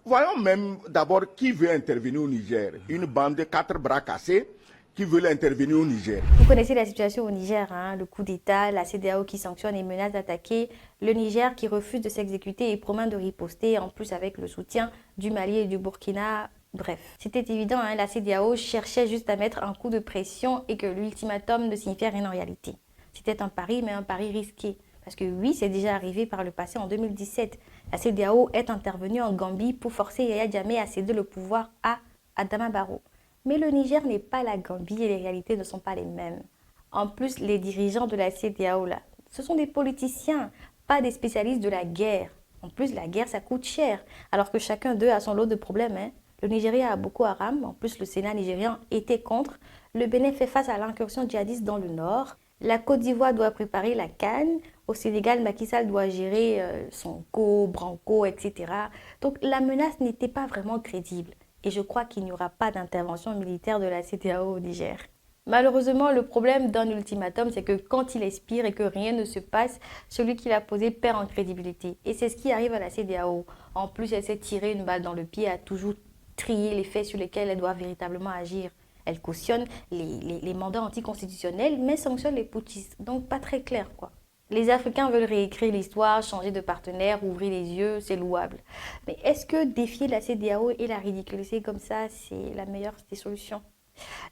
Voyons même d'abord qui veut intervenir au Niger. Une bande de 4 bras cassés qui veut intervenir au Niger. Vous connaissez la situation au Niger, hein, le coup d'État, la CEDEAO qui sanctionne et menace d'attaquer, le Niger qui refuse de s'exécuter et promet de riposter, en plus avec le soutien du Mali et du Burkina. Bref, c'était évident, hein, la CEDEAO cherchait juste à mettre un coup de pression et que l'ultimatum ne signifiait rien en réalité. C'était un pari, mais un pari risqué. Parce que oui, c'est déjà arrivé par le passé en 2017. La CEDEAO est intervenue en Gambie pour forcer Yaya Jammeh à céder le pouvoir à Adama Barrow. Mais le Niger n'est pas la Gambie et les réalités ne sont pas les mêmes. En plus, les dirigeants de la CEDEAO, là, ce sont des politiciens, pas des spécialistes de la guerre. En plus, la guerre, ça coûte cher, alors que chacun d'eux a son lot de problèmes. Hein. Le Nigeria a Boko Haram, en plus le Sénat nigérian était contre. Le Bénin fait face à l'incursion djihadiste dans le nord. La Côte d'Ivoire doit préparer la CAN. Au Sénégal, Macky Sall doit gérer son Branco, etc. Donc la menace n'était pas vraiment crédible. Et je crois qu'il n'y aura pas d'intervention militaire de la CEDEAO au Niger. Malheureusement, le problème d'un ultimatum, c'est que quand il expire et que rien ne se passe, celui qui l'a posé perd en crédibilité. Et c'est ce qui arrive à la CEDEAO. En plus, elle s'est tirée une balle dans le pied, a toujours trié les faits sur lesquels elle doit véritablement agir. Elle cautionne les mandats anticonstitutionnels, mais sanctionne les putschistes. Donc pas très clair, quoi. Les Africains veulent réécrire l'histoire, changer de partenaire, ouvrir les yeux, c'est louable. Mais est-ce que défier la CEDEAO et la ridiculiser comme ça, c'est la meilleure des solutions?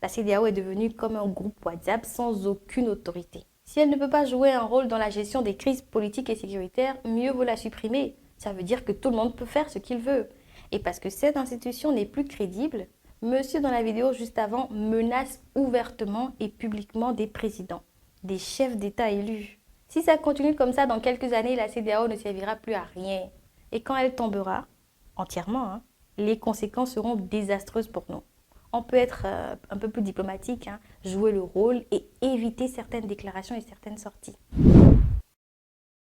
La CEDEAO est devenue comme un groupe WhatsApp sans aucune autorité. Si elle ne peut pas jouer un rôle dans la gestion des crises politiques et sécuritaires, mieux vaut la supprimer. Ça veut dire que tout le monde peut faire ce qu'il veut. Et parce que cette institution n'est plus crédible, monsieur dans la vidéo juste avant menace ouvertement et publiquement des présidents, des chefs d'État élus. Si ça continue comme ça, dans quelques années, la CEDEAO ne servira plus à rien. Et quand elle tombera, entièrement, hein, les conséquences seront désastreuses pour nous. On peut être un peu plus diplomatique, hein, jouer le rôle et éviter certaines déclarations et certaines sorties.